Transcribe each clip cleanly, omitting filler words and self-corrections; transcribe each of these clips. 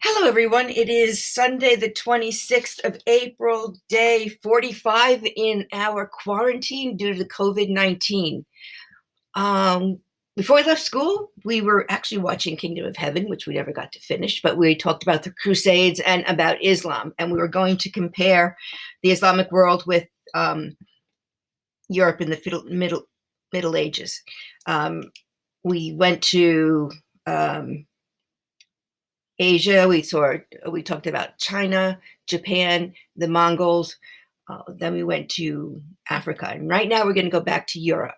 Hello, everyone. It is Sunday, the 26th of April, day 45 in our quarantine due to the COVID-19. Um, Before we left school, we were actually watching Kingdom of Heaven, which we never got to finish, but we talked about the Crusades and about Islam, and we were going to compare the Islamic world with Europe in the Middle Ages. Um, we went to Asia. We talked about China, Japan, the Mongols. Then we went to Africa, and right now we're going to go back to Europe.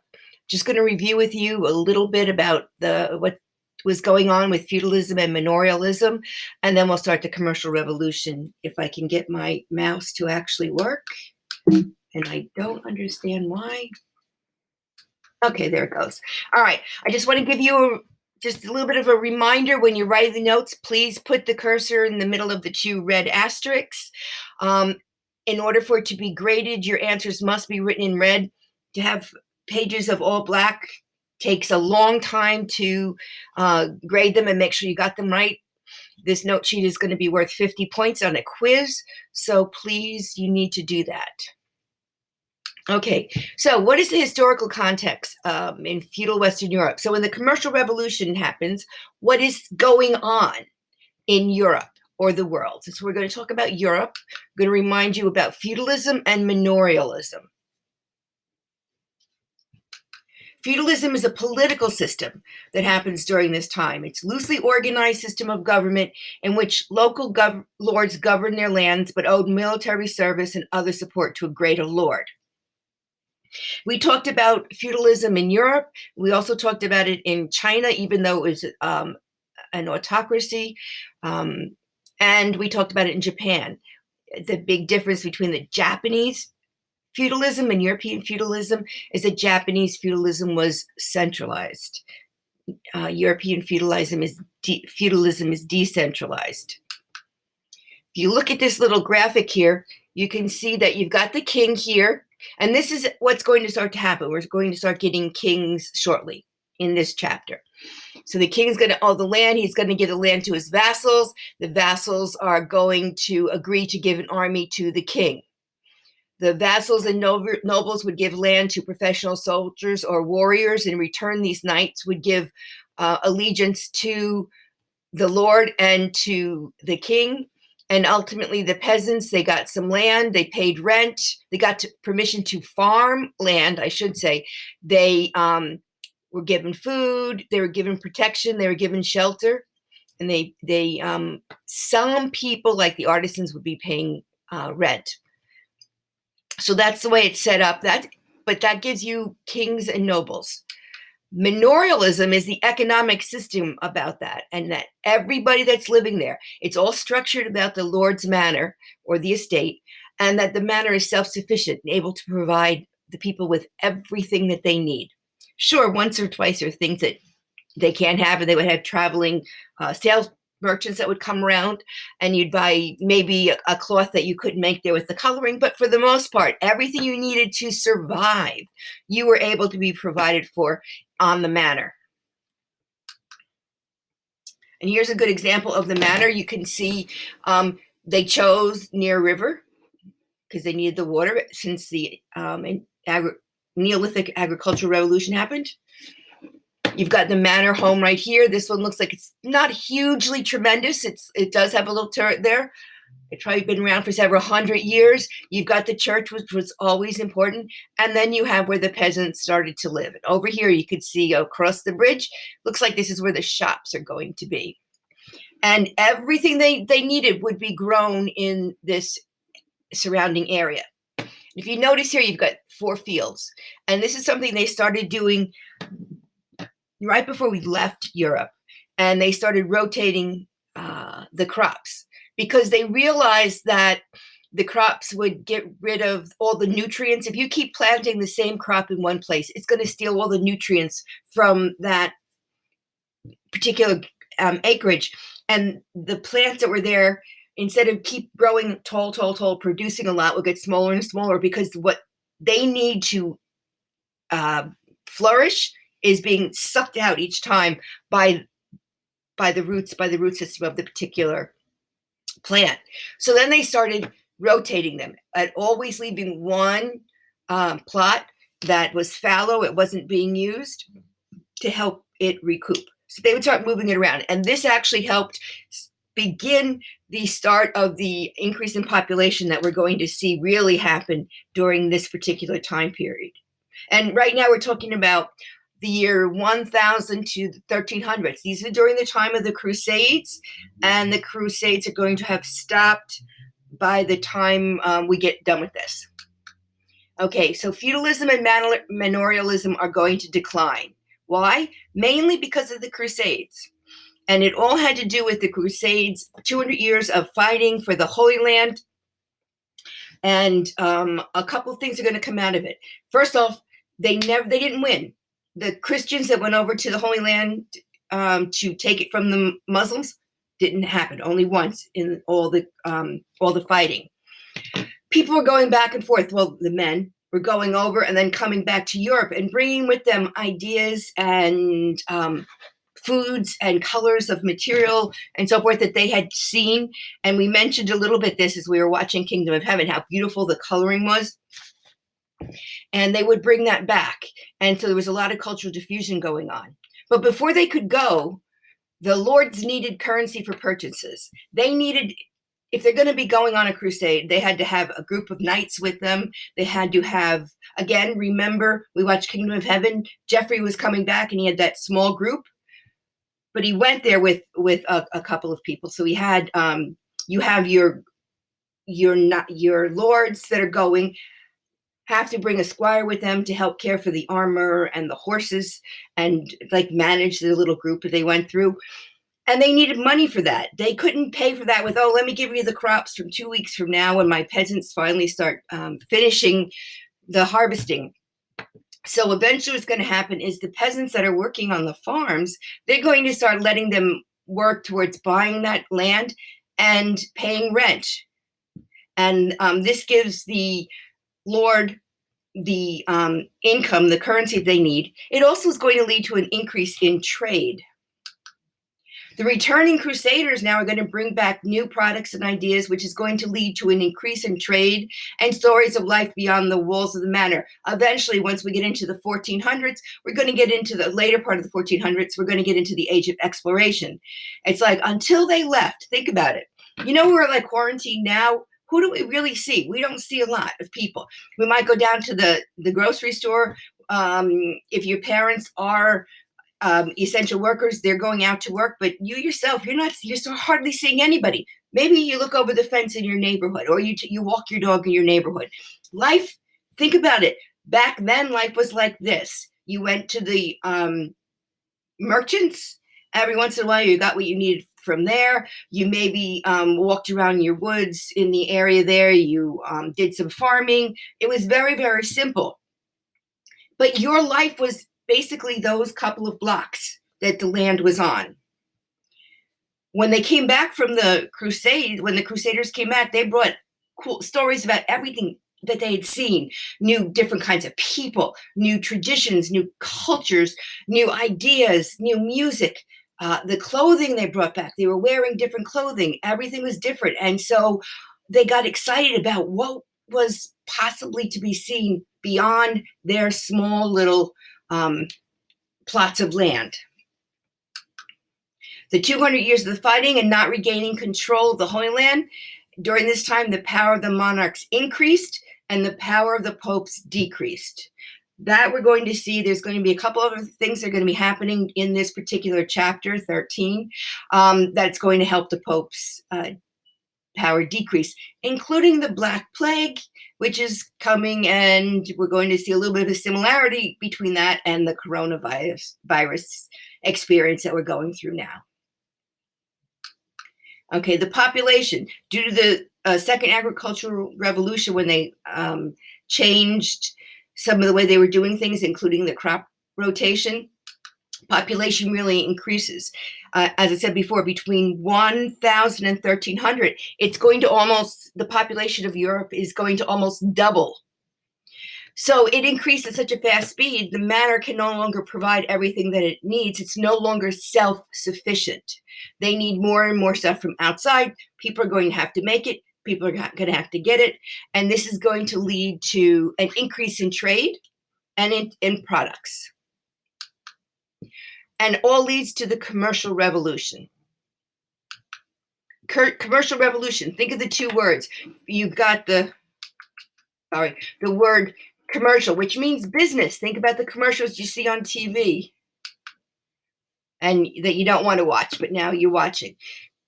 Just going to review with you a little bit about what was going on with feudalism and manorialism, and then we'll start the commercial revolution. If I can get my mouse to actually work, and I don't understand why. Okay, there it goes. All right, I just want to give you just a little bit of a reminder when you write the notes, please put the cursor in the middle of the two red asterisks. In order for it to be graded, your answers must be written in red. To have pages of all black takes a long time to grade them and make sure you got them right. This note sheet is going to be worth 50 points on a quiz, so please, you need to do that. Okay, so what is the historical context in feudal Western Europe? So when the commercial revolution happens, what is going on in Europe or the world? So we're going to talk about Europe. I'm going to remind you about feudalism and manorialism. Feudalism is a political system that happens during this time. It's a loosely organized system of government in which local lords govern their lands but owed military service and other support to a greater lord. We talked about feudalism in Europe. We also talked about it in China, even though it was an autocracy. And we talked about it in Japan. The big difference between the Japanese feudalism and European feudalism is that Japanese feudalism was centralized. European feudalism is decentralized. If you look at this little graphic here, you can see that you've got the king here. And this is what's going to start to happen. We're going to start getting kings shortly in this chapter. So the king's going to own the land. He's going to give the land to his vassals. The vassals are going to agree to give an army to the king. The vassals and nobles would give land to professional soldiers or warriors. In return, these knights would give allegiance to the lord and to the king. And ultimately, the peasants, they got some land, they paid rent, they got permission to farm land, I should say. They were given food, they were given protection, they were given shelter. And some people, like the artisans, would be paying rent. So that's the way it's set up. But that gives you kings and nobles. Manorialism is the economic system about that, and that everybody that's living there, it's all structured about the lord's manor or the estate, and that the manor is self-sufficient and able to provide the people with everything that they need. Sure, once or twice are things that they can't have, and they would have traveling sales merchants that would come around, and you'd buy maybe a cloth that you couldn't make there with the coloring, but for the most part, everything you needed to survive, you were able to be provided for on the manor. And here's a good example of the manor. You can see they chose near a river because they needed the water since the Neolithic agricultural revolution happened. You've got the manor home right here. This one looks like it's not hugely tremendous. It does have a little turret there. It's probably been around for several hundred years. You've got the church, which was always important. And then you have where the peasants started to live. And over here, you could see across the bridge, looks like this is where the shops are going to be. And everything they needed would be grown in this surrounding area. If you notice here, you've got 4 fields. And this is something they started doing right before we left Europe. And they started rotating the crops, because they realized that the crops would get rid of all the nutrients. If you keep planting the same crop in one place, it's going to steal all the nutrients from that particular acreage. And the plants that were there, instead of keep growing tall, producing a lot, will get smaller and smaller, because what they need to flourish is being sucked out each time by the root system of the particular plant. So then they started rotating them, and always leaving one plot that was fallow, it wasn't being used, to help it recoup. So they would start moving it around. And this actually helped begin the start of the increase in population that we're going to see really happen during this particular time period. And right now we're talking about the year 1000 to the 1300s. These are during the time of the Crusades, and the Crusades are going to have stopped by the time we get done with this. Okay, so feudalism and manorialism are going to decline. Why? Mainly because of the Crusades. And it all had to do with the Crusades, 200 years of fighting for the Holy Land. And a couple of things are going to come out of it. First off, they didn't win. The Christians that went over to the Holy Land to take it from the Muslims didn't happen. Only once in all the fighting. People were going back and forth. Well, the men were going over and then coming back to Europe and bringing with them ideas and foods and colors of material and so forth that they had seen. And we mentioned a little bit this as we were watching Kingdom of Heaven, how beautiful the coloring was. And they would bring that back. And so there was a lot of cultural diffusion going on. But before they could go, the lords needed currency for purchases. They needed, if they're going to be going on a crusade, they had to have a group of knights with them. They had to have, again, remember, we watched Kingdom of Heaven. Jeffrey was coming back and he had that small group, but he went there with a couple of people. So he had, you have your lords that are going, have to bring a squire with them to help care for the armor and the horses and like manage the little group that they went through. And they needed money for that. They couldn't pay for that with, oh, let me give you the crops from 2 weeks from now when my peasants finally start finishing the harvesting. So eventually what's going to happen is the peasants that are working on the farms, they're going to start letting them work towards buying that land and paying rent. And this gives the Lord the income, the currency they need. It also is going to lead to an increase in trade. The returning crusaders now are going to bring back new products and ideas, which is going to lead to an increase in trade and stories of life beyond the walls of the manor. Eventually, once we get into the 1400s, we're going to get into the later part of the 1400s, we're going to get into the age of exploration. It's like, until they left, think about it. You know, we're like quarantined now. Who do we really see? We don't see a lot of people. We might go down to the grocery store. If your parents are essential workers, they're going out to work, but you yourself, you're so hardly seeing anybody. Maybe you look over the fence in your neighborhood, or you walk your dog in your neighborhood. Life, think about it. Back then, life was like this. You went to the merchants. Every once in a while, you got what you needed from there. You maybe walked around your woods in the area there. You did some farming. It was very, very simple. But your life was basically those couple of blocks that the land was on. When they came back from the crusade, when the Crusaders came back, they brought cool stories about everything that they had seen, new different kinds of people, new traditions, new cultures, new ideas, new music. The clothing they brought back, they were wearing different clothing. Everything was different. And so they got excited about what was possibly to be seen beyond their small little plots of land. The 200 years of the fighting and not regaining control of the Holy Land, during this time, the power of the monarchs increased and the power of the popes decreased. That we're going to see. There's going to be a couple other things that are going to be happening in this particular chapter 13 that's going to help the popes' power decrease, including the Black Plague, which is coming, and we're going to see a little bit of a similarity between that and the coronavirus experience that we're going through now. Okay, the population, due to the Second Agricultural Revolution, when they changed some of the way they were doing things, including the crop rotation, population really increases. As I said before, between 1000 and 1300, it's going to the population of Europe is going to almost double. So it increased at such a fast speed, the manor can no longer provide everything that it needs. It's no longer self-sufficient. They need more and more stuff from outside. People are going to have to make it. People are going to have to get it. And this is going to lead to an increase in trade and in products. And all leads to the commercial revolution. Commercial revolution, think of the two words. You've got the word commercial, which means business. Think about the commercials you see on TV and that you don't want to watch, but now you're watching.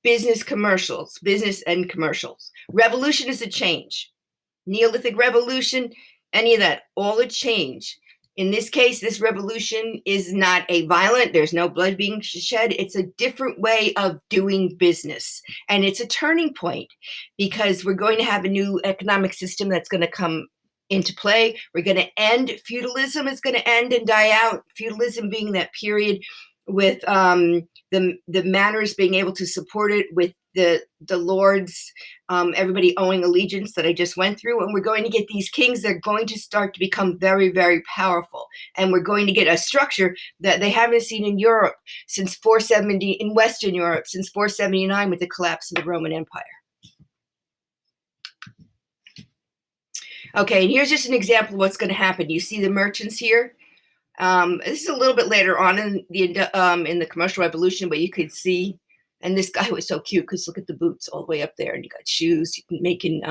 Business commercials, business and commercials. Revolution is a change. Neolithic revolution, any of that, all a change. In this case, this revolution is not a violent, there's no blood being shed. It's a different way of doing business. And it's a turning point because we're going to have a new economic system that's going to come into play. We're going to end feudalism. Is going to end and die out. Feudalism being that period with the manors being able to support it, with the lords, everybody owing allegiance that I just went through. And we're going to get these kings that are going to start to become very, very powerful. And we're going to get a structure that they haven't seen in Europe since 470, in Western Europe, since 479 with the collapse of the Roman Empire. Okay, and here's just an example of what's going to happen. You see the merchants here. This is a little bit later on in the commercial revolution, but you could see, and this guy was so cute because look at the boots all the way up there, and you got shoes, making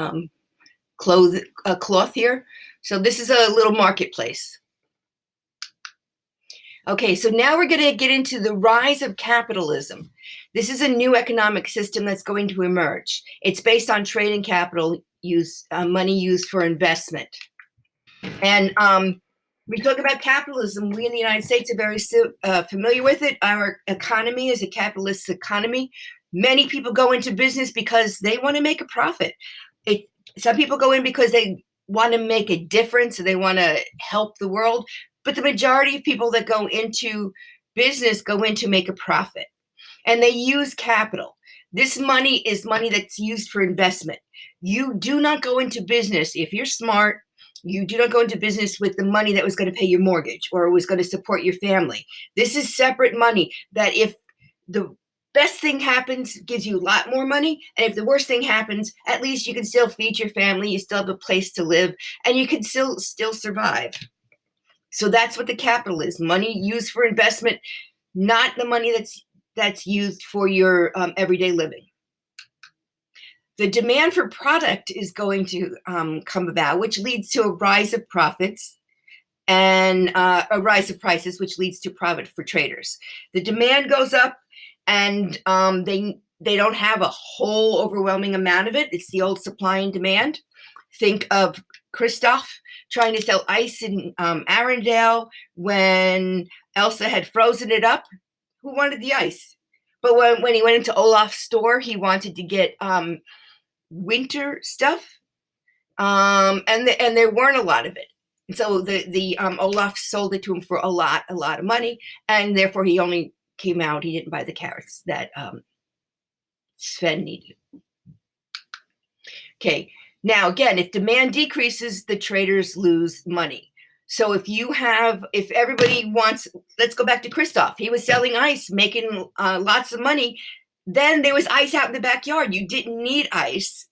cloth here. So this is a little marketplace. Okay, so now we're going to get into the rise of capitalism. This is a new economic system that's going to emerge. It's based on trade and capital use, money used for investment. And we talk about capitalism. We in the United States are very familiar with it. Our economy is a capitalist economy. Many people go into business because they want to make a profit. Some people go in because they want to make a difference and they want to help the world. But the majority of people that go into business go in to make a profit. And they use capital. This money is money that's used for investment. You do not go into business, if you're smart, you do not go into business with the money that was going to pay your mortgage or was going to support your family. This is separate money that if the best thing happens, gives you a lot more money. And if the worst thing happens, at least you can still feed your family. You still have a place to live and you can still survive. So that's what the capital is. Money used for investment, not the money that's used for your everyday living. The demand for product is going to come about, which leads to a rise of profits and a rise of prices, which leads to profit for traders. The demand goes up and they don't have a whole overwhelming amount of it. It's the old supply and demand. Think of Kristoff trying to sell ice in Arendelle when Elsa had frozen it up. Who wanted the ice? But when he went into Olaf's store, he wanted to get winter stuff, and there weren't a lot of it. And so the Olaf sold it to him for a lot of money, and therefore he only came out. He didn't buy the carrots that Sven needed. Okay. Now, again, if demand decreases, the traders lose money. So if everybody wants, let's go back to Kristoff. He was selling ice, making lots of money. Then there was ice out in the backyard. You didn't need ice.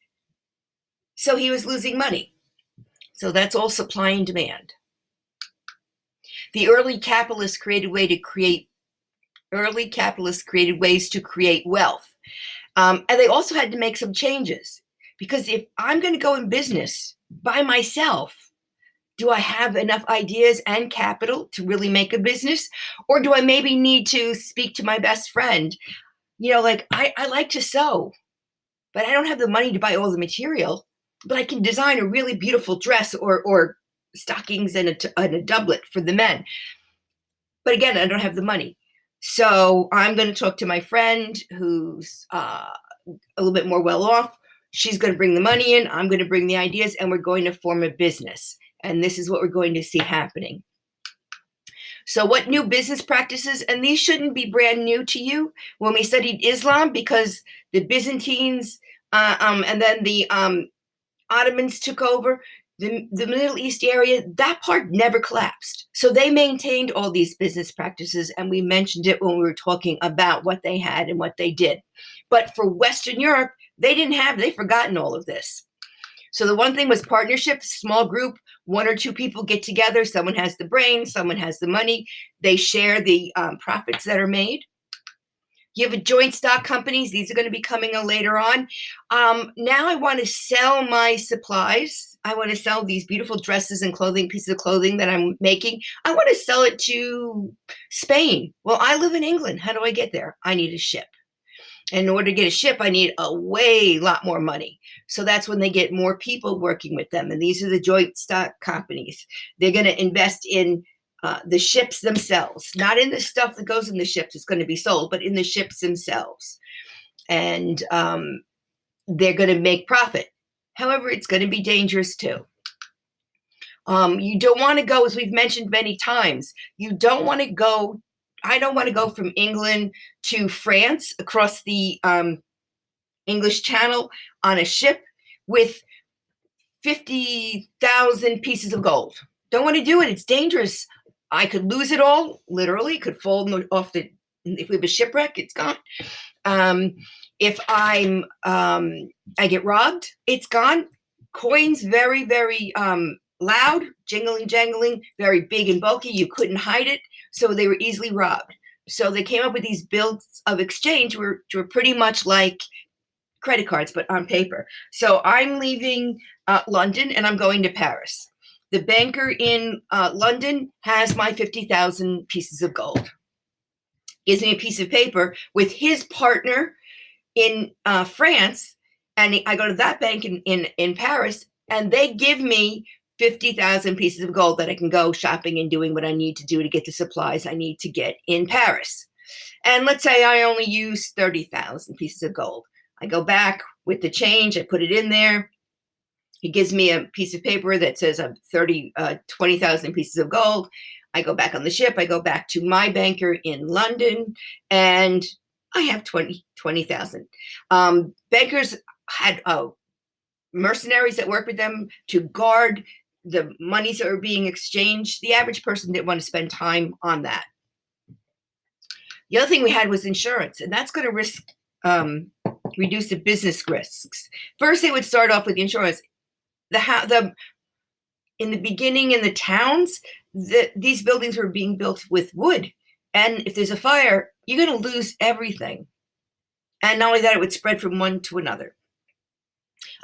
So he was losing money. So that's all supply and demand. The early capitalists created ways to create wealth. And they also had to make some changes. Because if I'm going to go in business by myself, do I have enough ideas and capital to really make a business? Or do I maybe need to speak to my best friend? You know, like I like to sew, but I don't have the money to buy all the material, but I can design a really beautiful dress or stockings and a doublet for the men. But again, I don't have the money. So I'm going to talk to my friend who's a little bit more well off. She's going to bring the money in. I'm going to bring the ideas, and we're going to form a business. And this is what we're going to see happening. So what new business practices, and these shouldn't be brand new to you when we studied Islam, because the Byzantines and then the Ottomans took over. the Middle East area, that part never collapsed. So they maintained all these business practices, and we mentioned it when we were talking about what they had and what they did. But for Western Europe, they've forgotten all of this. So the one thing was partnership, small group, one or two people get together. Someone has the brain, someone has the money. They share the profits that are made. You have a joint stock companies. These are going to be coming later on. Now I want to sell my supplies. I want to sell these beautiful dresses and pieces of clothing that I'm making. I want to sell it to Spain. Well, I live in England. How do I get there? I need a ship. In order to get a ship, I need a lot more money. So that's when they get more people working with them. And these are the joint stock companies. They're going to invest in the ships themselves, not in the stuff that goes in the ships it's going to be sold, but in the ships themselves. And they're going to make profit. However, it's going to be dangerous too. You don't want to go, as we've mentioned many times, I don't want to go from England to France across the English Channel on a ship with 50,000 pieces of gold. Don't want to do it. It's dangerous. I could lose it all, literally. It could fall off if we have a shipwreck, it's gone. If I get robbed, it's gone. Coins, very, very loud, jingling, jangling, very big and bulky. You couldn't hide it, so they were easily robbed. So they came up with these bills of exchange, which were pretty much like credit cards, but on paper. So I'm leaving London and I'm going to Paris. The banker in London has my 50,000 pieces of gold. Gives me a piece of paper with his partner in France, and I go to that bank in Paris, and they give me 50,000 pieces of gold that I can go shopping and doing what I need to do to get the supplies I need to get in Paris. And let's say I only use 30,000 pieces of gold. I go back with the change, I put it in there. He gives me a piece of paper that says I'm 20,000 pieces of gold. I go back on the ship. I go back to my banker in London, and I have 20,000. Bankers had mercenaries that work with them to guard the monies that are being exchanged. The average person didn't want to spend time on that. The other thing we had was insurance, and that's going to reduce the business risks. First, they would start off with the insurance. In the beginning, in the towns, these buildings were being built with wood, and if there's a fire, you're going to lose everything. And not only that, it would spread from one to another.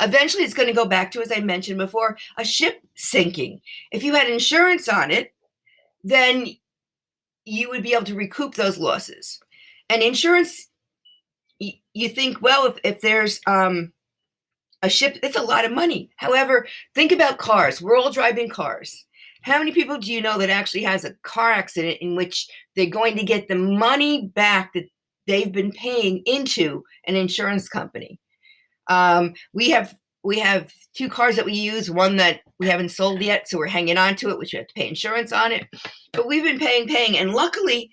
Eventually, it's going to go back to, as I mentioned before, a ship sinking. If you had insurance on it, then you would be able to recoup those losses. And insurance, you think, well, if there's a ship, it's a lot of money. However, think about cars. We're all driving cars. How many people do you know that actually has a car accident in which they're going to get the money back that they've been paying into an insurance company? We have two cars that we use, one that we haven't sold yet, so we're hanging on to it, which we have to pay insurance on it. But we've been paying, and luckily,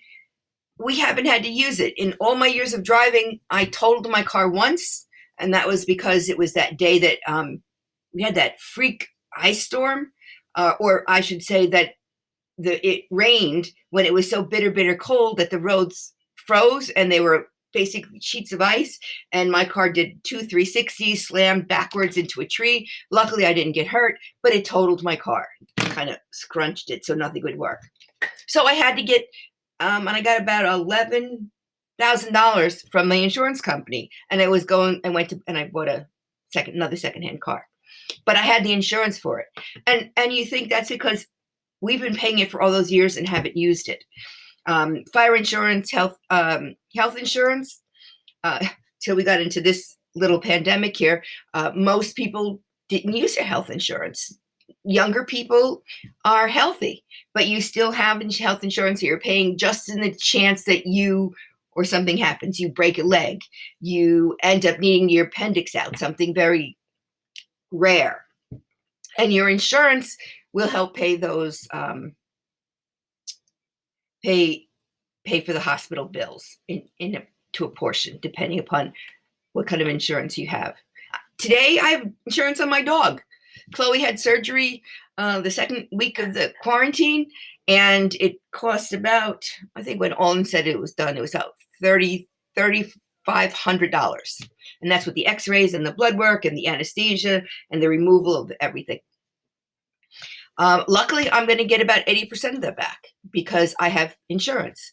we haven't had to use it. In all my years of driving, I totaled my car once, and that was because it was that day that we had that freak ice storm, or I should say that it rained when it was so bitter cold that the roads froze, and they were basically sheets of ice, and my car did 2 360s, slammed backwards into a tree. Luckily, I didn't get hurt, but it totaled my car. Kind of scrunched it so nothing would work. So I had to get, and I got about $11,000 from my insurance company, and I bought another secondhand car. But I had the insurance for it, and you think that's because we've been paying it for all those years and haven't used it. Fire insurance, health insurance, till we got into this little pandemic here, most people didn't use their health insurance. Younger people are healthy, but you still have health insurance. So you're paying just in the chance that or something happens. You break a leg, you end up needing your appendix out, something very rare. And your insurance will help pay those, pay for the hospital bills to a portion, depending upon what kind of insurance you have. Today, I have insurance on my dog. Chloe had surgery the second week of the quarantine, and it cost about, I think when Olin said it was done, it was about $3,500. And that's with the x-rays and the blood work and the anesthesia and the removal of everything. Luckily, I'm going to get about 80% of that back because I have insurance.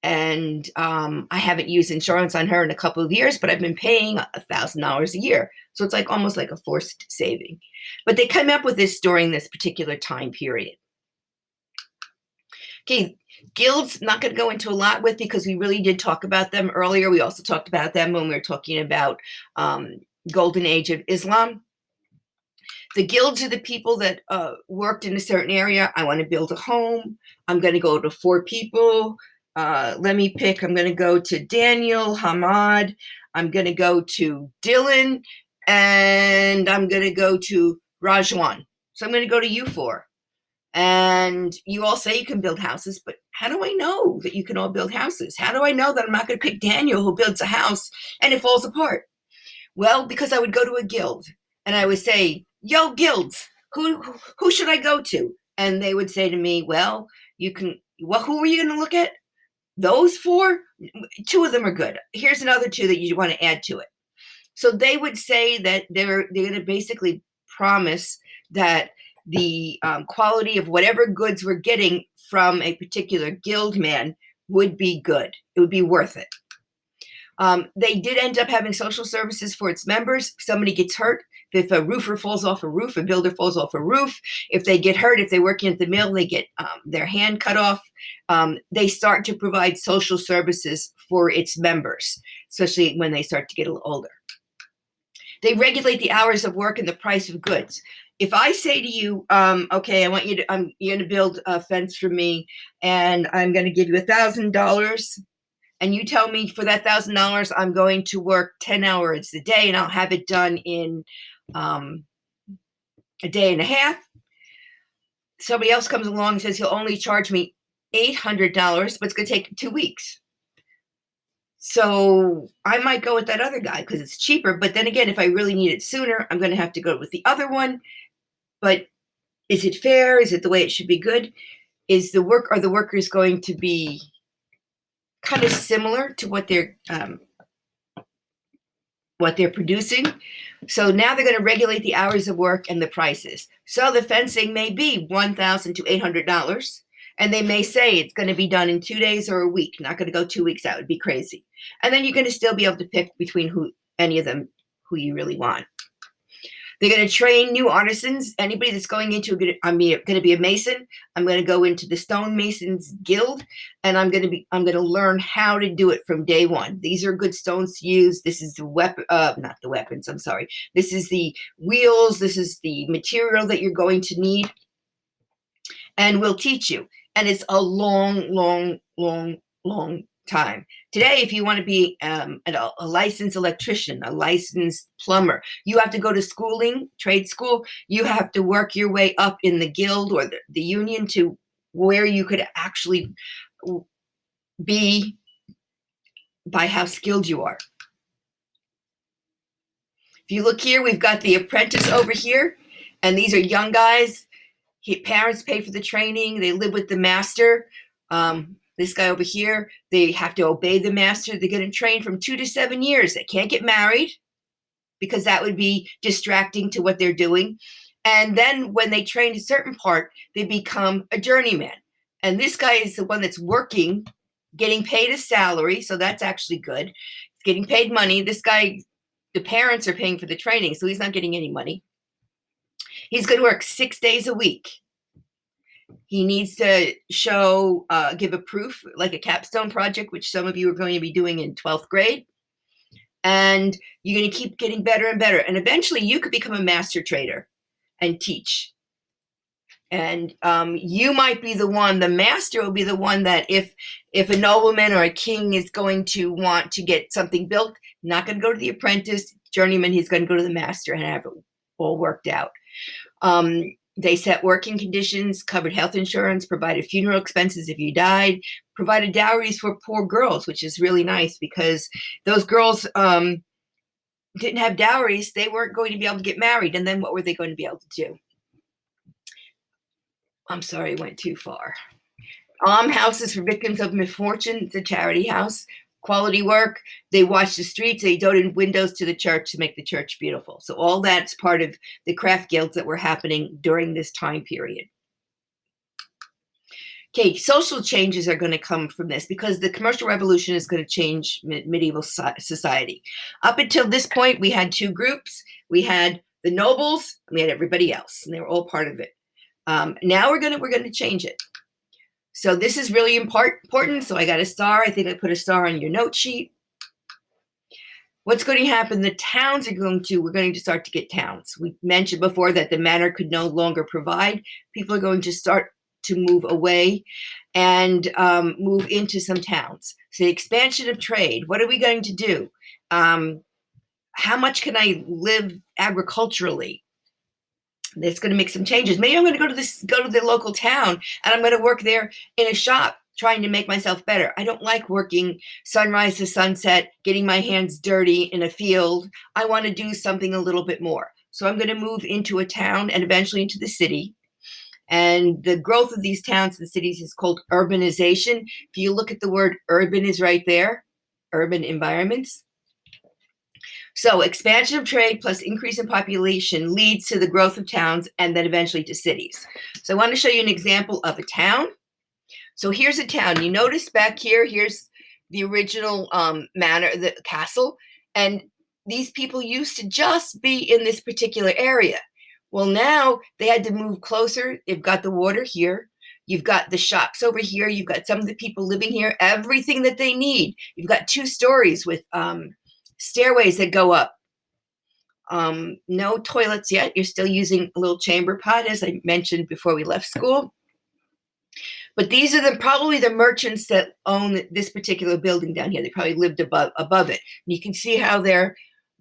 And I haven't used insurance on her in a couple of years, but I've been paying $1,000 a year. So it's like almost like a forced saving. But they come up with this during this particular time period. Okay, guilds, not going to go into a lot with because we really did talk about them earlier. We also talked about them when we were talking about Golden Age of Islam. The guilds are the people that worked in a certain area. I want to build a home. I'm going to go to 4 people. Let me pick. I'm going to go to Daniel, Hamad. I'm going to go to Dylan. And I'm going to go to Rajwan. So I'm going to go to you 4. And you all say you can build houses, but how do I know that you can all build houses? How do I know that I'm not going to pick Daniel who builds a house and it falls apart? Well, because I would go to a guild and I would say, yo, guilds, who should I go to? And they would say to me, well, who are you going to look at? Those 4? 2 of them are good. Here's another 2 that you want to add to it. So they would say that they're going to basically promise that the quality of whatever goods we're getting from a particular guild man would be good. It would be worth it. They did end up having social services for its members. If somebody gets hurt, if a roofer falls off a roof, a builder falls off a roof, if they get hurt, if they're working at the mill, they get their hand cut off. They start to provide social services for its members, especially when they start to get a little older. They regulate the hours of work and the price of goods. If I say to you, okay, you're going to build a fence for me, and I'm going to give you $1,000, and you tell me for that $1,000, I'm going to work 10 hours a day, and I'll have it done in a day and a half. Somebody else comes along and says he'll only charge me $800, but it's going to take 2 weeks. So I might go with that other guy because it's cheaper. But then again, if I really need it sooner, I'm going to have to go with the other one. But is it fair? Is it the way it should be good? Are the workers going to be kind of similar to what they're producing? So now they're going to regulate the hours of work and the prices. So the fencing may be $1,000 to $800. And they may say it's going to be done in 2 days or a week, not going to go 2 weeks. That would be crazy. And then you're going to still be able to pick between any of them who you really want. They're going to train new artisans. Anybody that's going into I'm going to be a mason. I'm going to go into the stonemasons guild, and I'm going to learn how to do it from day one. These are good stones to use. This is the not the weapons. I'm sorry. This is the wheels. This is the material that you're going to need, and we'll teach you. And it's a long, long, long, long time. Today, if you want to be a licensed electrician, a licensed plumber, you have to go to schooling, trade school. You have to work your way up in the guild or the union to where you could actually be by how skilled you are. If you look here, we've got the apprentice over here, and these are young guys. Parents pay for the training. They live with the master. This guy over here, they have to obey the master. They're going to train from 2 to 7 years. They can't get married because that would be distracting to what they're doing. And then when they train a certain part, they become a journeyman. And this guy is the one that's working, getting paid a salary. So that's actually good. He's getting paid money. This guy, the parents are paying for the training, so he's not getting any money. He's going to work 6 days a week. He needs to give a proof, like a capstone project, which some of you are going to be doing in 12th grade. And you're going to keep getting better and better. And eventually you could become a master trader and teach. And you might be the master will be the one that if a nobleman or a king is going to want to get something built, not going to go to the apprentice, journeyman, he's going to go to the master and have it all worked out. They set working conditions, covered health insurance, provided funeral expenses if you died, provided dowries for poor girls, which is really nice because those girls didn't have dowries, they weren't going to be able to get married. And then what were they going to be able to do? I'm sorry, I went too far. Houses for victims of misfortune. It's a charity house. Quality work. They watch the streets. They donated windows to the church to make the church beautiful. So all that's part of the craft guilds that were happening during this time period. Okay, social changes are going to come from this because the commercial revolution is going to change medieval society. Up until this point, we had two groups. We had the nobles, and we had everybody else, and they were all part of it. Now we're going to change it. So this is really important. So I got a star. I think I put a star on your note sheet. What's going to happen? The towns we're going to start to get towns. We mentioned before that the manor could no longer provide. People are going to start to move away and move into some towns. So the expansion of trade. What are we going to do? How much can I live agriculturally? It's going to make some changes. Maybe I'm going to go to the local town and I'm going to work there in a shop trying to make myself better. I don't like working sunrise to sunset, getting my hands dirty in a field. I want to do something a little bit more. So I'm going to move into a town and eventually into the city. And the growth of these towns and cities is called urbanization. If you look at the word urban is right there, urban environments. So expansion of trade plus increase in population leads to the growth of towns and then eventually to cities. So I want to show you an example of a town. So here's a town. You notice back here, here's the original manor, the castle. And these people used to just be in this particular area. Well, now they had to move closer. They've got the water here. You've got the shops over here. You've got some of the people living here, everything that they need. You've got 2 stories with stairways that go up. No toilets yet. You're still using a little chamber pot, as I mentioned before we left school. But these are probably the merchants that own this particular building down here. They probably lived above it. And you can see how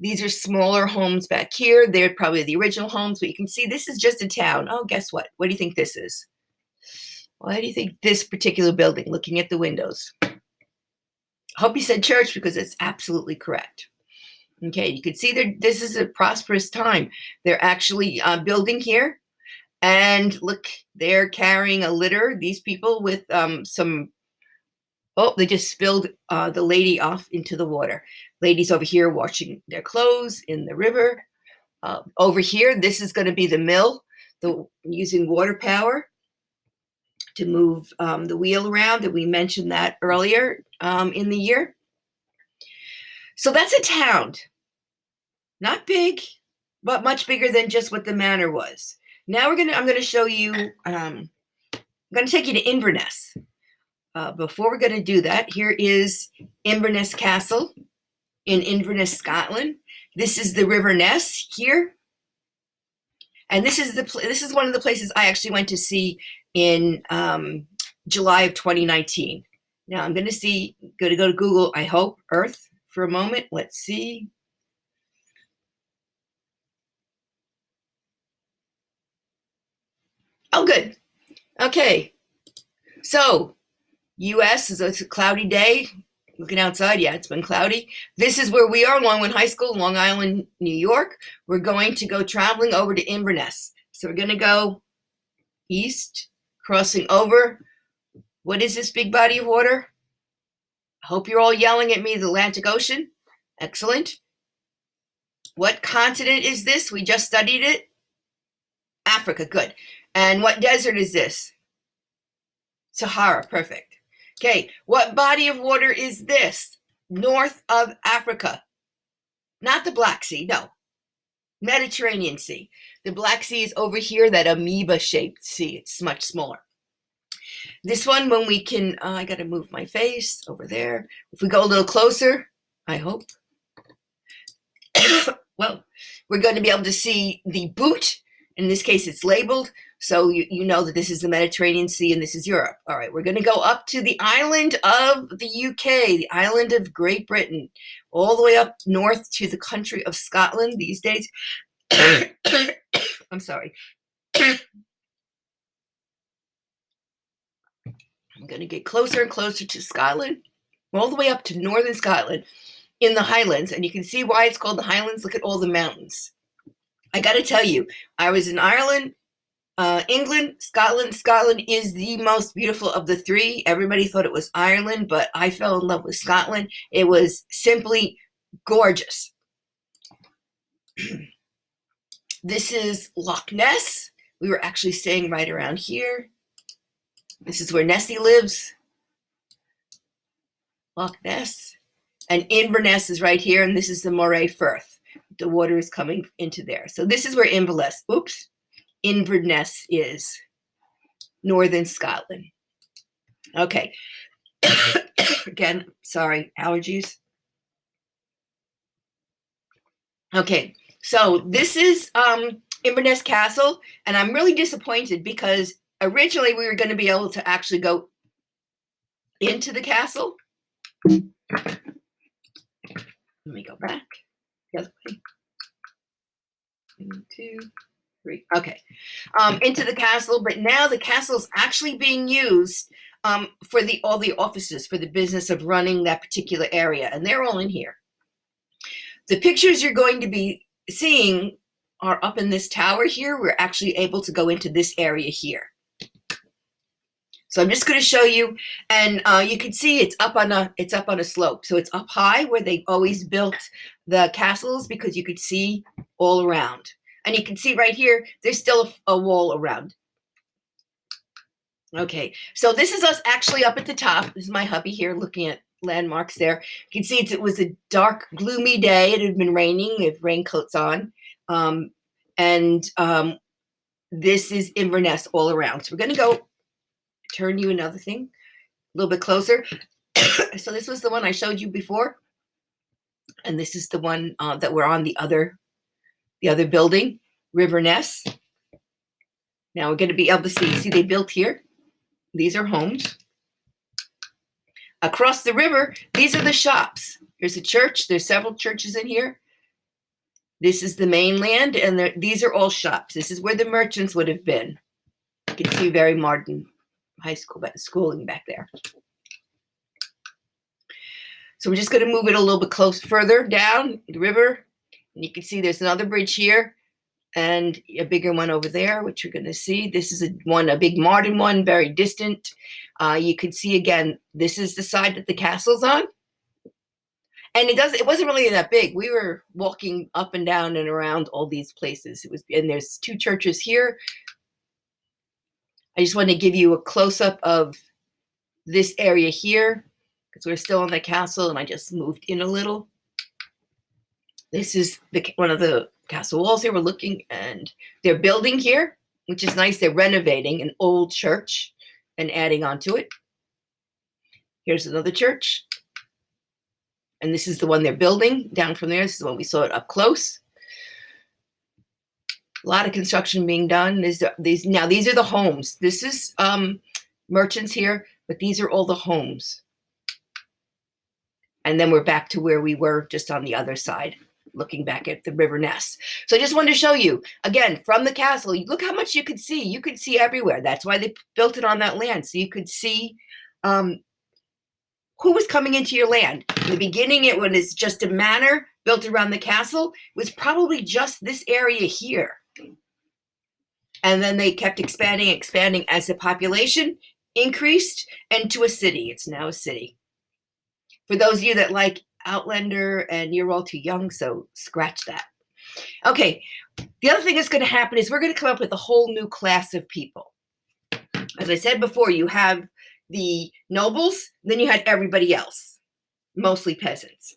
these are smaller homes back here. They're probably the original homes, but you can see this is just a town. Oh, guess what? What do you think this is? Why do you think this particular building, looking at the windows? I hope you said church because it's absolutely correct. Okay, you can see this is a prosperous time. They're actually building here. And look, they're carrying a litter, these people with they just spilled the lady off into the water. Ladies over here washing their clothes in the river. Over here, this is going to be the mill, using water power to move the wheel around. And we mentioned that earlier in the year. So that's a town. Not big, but much bigger than just what the manor was. Now I'm going to show you, I'm going to take you to Inverness. Before we're going to do that, here is Inverness Castle in Inverness, Scotland. This is the River Ness here. And this is one of the places I actually went to see in July of 2019. Now I'm going to go to Google, I hope, Earth for a moment. Let's see. Oh, good. Okay. So, U.S. It's a cloudy day. Looking outside, yeah, it's been cloudy. This is where we are, Longwood High School, Long Island, New York. We're going to go traveling over to Inverness. So we're going to go east, crossing over. What is this big body of water? I hope you're all yelling at me, the Atlantic Ocean. Excellent. What continent is this? We just studied it. Africa, good. And what desert is this? Sahara, perfect. Okay, what body of water is this? North of Africa. Not the Black Sea, no. Mediterranean Sea. The Black Sea is over here, that amoeba-shaped sea. It's much smaller. This one, when we can, I got to move my face over there. If we go a little closer, I hope. Well, we're going to be able to see the boot. In this case, it's labeled. So you know that this is the Mediterranean Sea and this is Europe. All right, we're going to go up to the island of the UK, the island of Great Britain, all the way up north to the country of Scotland these days. I'm sorry. I'm going to get closer and closer to Scotland, all the way up to northern Scotland. in the Highlands. And you can see why it's called the Highlands. Look at all the mountains. I got to tell you, I was in Ireland, England, Scotland. Scotland is the most beautiful of the three. Everybody thought it was Ireland, but I fell in love with Scotland. It was simply gorgeous. This is Loch Ness. We were actually staying right around here. This is where Nessie lives. Loch Ness. And Inverness is right here, and this is the Moray Firth. The water is coming into there. So this is where Inverness is, northern Scotland. Okay. Again, sorry, allergies. Okay, so this is Inverness Castle, and I'm really disappointed because originally we were going to be able to actually go into the castle. Let me go back. The other way. 1, 2, 3. Okay, into the castle, but now the castle is actually being used for all the offices for the business of running that particular area, and they're all in here. The pictures you're going to be seeing are up in this tower here. We're actually able to go into this area here. So I'm just going to show you, and you can see it's up on a slope. So it's up high where they always built the castles because you could see all around. And you can see right here, there's still a wall around. Okay, so this is us actually up at the top. This is my hubby here looking at landmarks there. You can see it was a dark, gloomy day. It had been raining. We have raincoats on. This is Inverness all around. So we're going to go turn you another thing a little bit closer. So this was the one I showed you before. And this is the one that we're on the other building, Inverness. Now we're going to be able to see they built here. These are homes. Across the river, these are the shops. There's a church. There's several churches in here. This is the mainland, and these are all shops. This is where the merchants would have been. You can see very modern high school schooling back there. So we're just going to move it a little bit further down the river. And you can see there's another bridge here and a bigger one over there, which you're going to see. This is a big modern one, very distant. You can see again, this is the side that the castle's on. And it wasn't really that big. We were walking up and down and around all these places. And there's 2 churches here. I just want to give you a close-up of this area here because we're still on the castle and I just moved in a little. This is one of the castle walls here. We're looking, and they're building here, which is nice. They're renovating an old church and adding onto it. Here's another church. And this is the one they're building down from there. This is the one we saw it up close. A lot of construction being done. These are the homes. This is merchants here, but these are all the homes. And then we're back to where we were just on the other side, looking back at the River Ness. So I just wanted to show you, again, from the castle, look how much you could see. You could see everywhere. That's why they built it on that land. So you could see who was coming into your land. In the beginning, it was just a manor built around the castle. It was probably just this area here. And then they kept expanding as the population increased into a city. It's now a city. For those of you that like Outlander, and you're all too young, so scratch that. Okay, the other thing that's going to happen is we're going to come up with a whole new class of people. As I said before, you have the nobles, then you had everybody else, mostly peasants.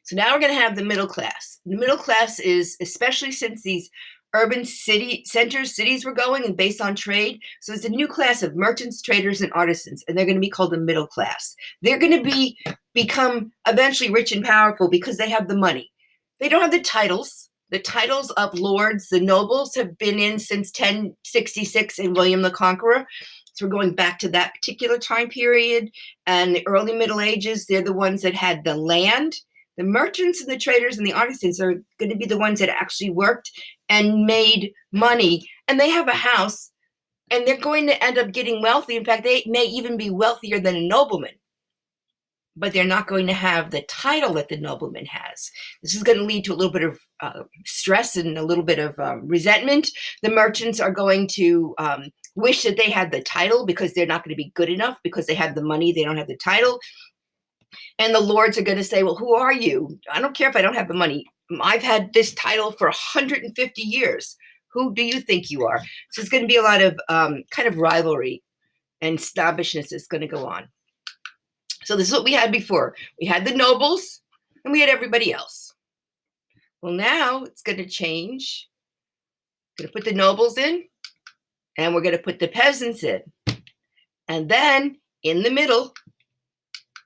So now we're going to have the middle class. The middle class is, especially since these urban cities were going and based on trade. So it's a new class of merchants, traders, and artisans, and they're going to be called the middle class. They're going to become eventually rich and powerful because they have the money. They don't have the titles. The titles of lords, the nobles, have been in since 1066 in William the Conqueror. So we're going back to that particular time period. And the early Middle Ages, they're the ones that had the land. The merchants and the traders and the artisans are going to be the ones that actually worked and made money. And they have a house, and they're going to end up getting wealthy. In fact, they may even be wealthier than a nobleman. but they're not going to have the title that the nobleman has. This is going to lead to a little bit of stress and a little bit of resentment. The merchants are going to wish that they had the title because they're not going to be good enough because they have the money, they don't have the title. And the lords are going to say, well, who are you? I don't care if I don't have the money. I've had this title for 150 years. Who do you think you are? So it's going to be a lot of kind of rivalry and snobbishness is going to go on. So this is what we had before. We had the nobles and we had everybody else. Well, now it's going to change. We're going to put the nobles in and we're going to put the peasants in. And then in the middle,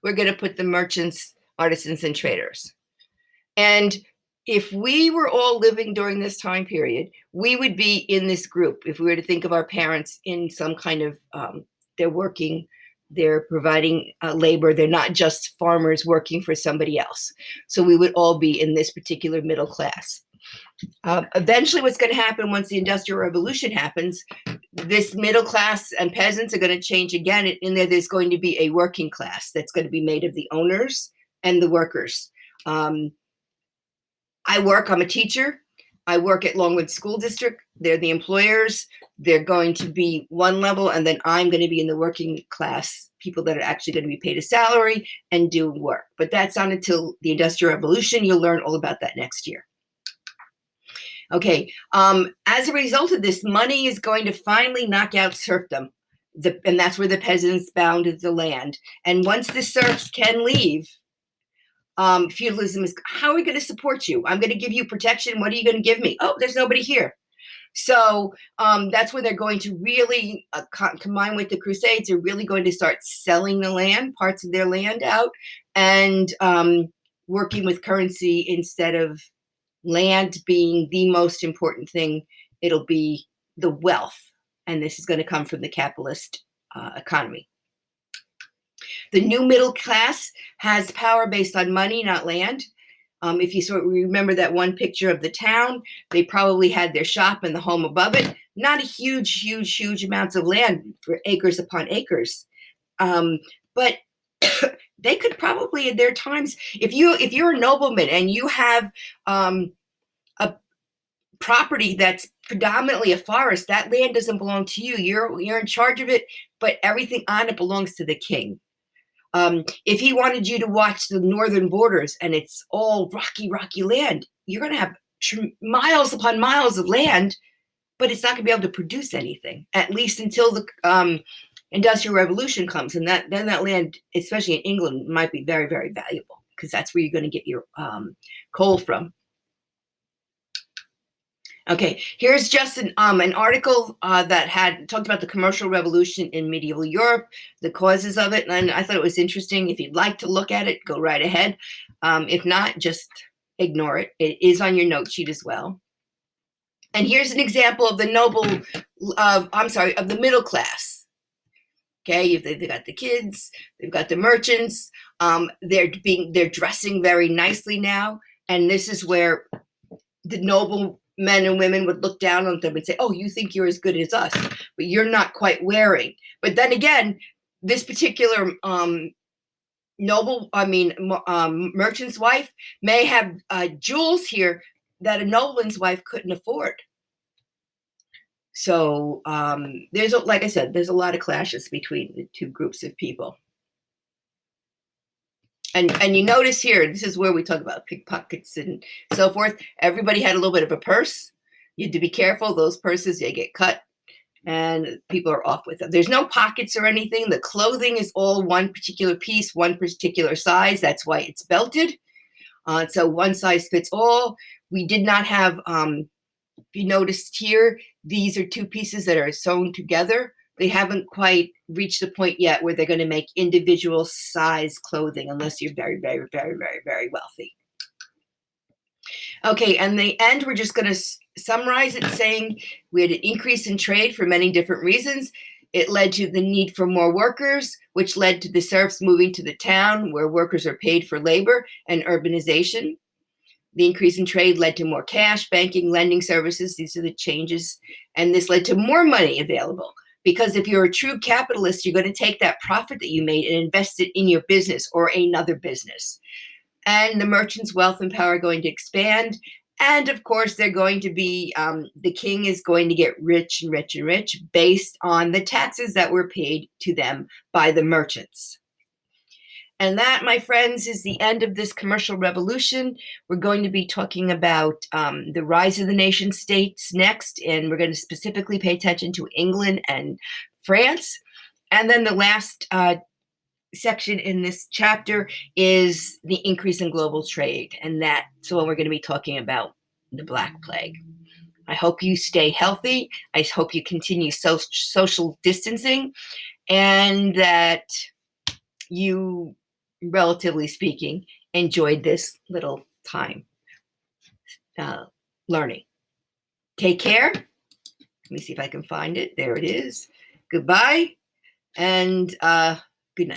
we're going to put the merchants, artisans, and traders. And if we were all living during this time period, we would be in this group. If we were to think of our parents in some kind of, they're working, they're providing labor. They're not just farmers working for somebody else. So we would all be in this particular middle class. Eventually, what's going to happen once the Industrial Revolution happens, this middle class and peasants are going to change again. In there's going to be a working class that's going to be made of the owners and the workers. I'm a teacher. I work at Longwood School District. They're the employers. They're going to be one level, and then I'm going to be in the working class, people that are actually going to be paid a salary and do work. But that's not until the Industrial Revolution. You'll learn all about that next year. Okay, as a result of this, money is going to finally knock out serfdom, and that's where the peasants bounded the land. And once the serfs can leave, feudalism is, how are we going to support you? I'm going to give you protection. What are you going to give me? Oh, there's nobody here. So that's where they're going to really combine with the Crusades. They're really going to start selling the land, parts of their land out, and working with currency instead of land being the most important thing. It'll be the wealth, and this is going to come from the capitalist economy. The new middle class has power based on money, not land. If you sort of remember that one picture of the town, they probably had their shop and the home above it. Not a huge amounts of land for acres upon acres. But they could probably at their times, if you're a nobleman and you have a property that's predominantly a forest, that land doesn't belong to you. You're in charge of it, but everything on it belongs to the king. If he wanted you to watch the northern borders and it's all rocky land, you're going to have miles upon miles of land, but it's not going to be able to produce anything, at least until the Industrial Revolution comes. And then that land, especially in England, might be very, very valuable because that's where you're going to get your coal from. Okay, here's just an article that had talked about the commercial revolution in medieval Europe, the causes of it, and I thought it was interesting. If you'd like to look at it, go right ahead. If not, just ignore it. It is on your note sheet as well. And here's an example of the of the middle class. Okay, they've got the kids, they've got the merchants. They're dressing very nicely now, and this is where the noble men and women would look down on them and say, oh, you think you're as good as us, but you're not quite wearing. But then again, this particular merchant's wife may have jewels here that a nobleman's wife couldn't afford. So like I said, there's a lot of clashes between the two groups of people. And you notice here, this is where we talk about pickpockets and so forth. Everybody had a little bit of a purse. You had to be careful. Those purses, they get cut and people are off with them. There's no pockets or anything. The clothing is all one particular piece, one particular size. That's why it's belted. So one size fits all. We did not have, if you noticed here, these are two pieces that are sewn together. They haven't quite reached the point yet where they're going to make individual size clothing unless you're very, very, very, very, very wealthy. Okay, and the end, we're just going to summarize it saying we had an increase in trade for many different reasons. It led to the need for more workers, which led to the serfs moving to the town where workers are paid for labor and urbanization. The increase in trade led to more cash, banking, lending services. These are the changes. And this led to more money available. Because if you're a true capitalist, you're going to take that profit that you made and invest it in your business or another business. And the merchants' wealth and power are going to expand. And of course, they're going to be, the king is going to get rich and rich and rich based on the taxes that were paid to them by the merchants. And that, my friends, is the end of this commercial revolution. We're going to be talking about the rise of the nation states next, and we're going to specifically pay attention to England and France. And then the last section in this chapter is the increase in global trade, and that's when we're going to be talking about the Black Plague. I hope you stay healthy. I hope you continue social distancing, and that you, relatively speaking, enjoyed this little time learning. Take care. Let me see if I can find it. There it is. Goodbye, and good night.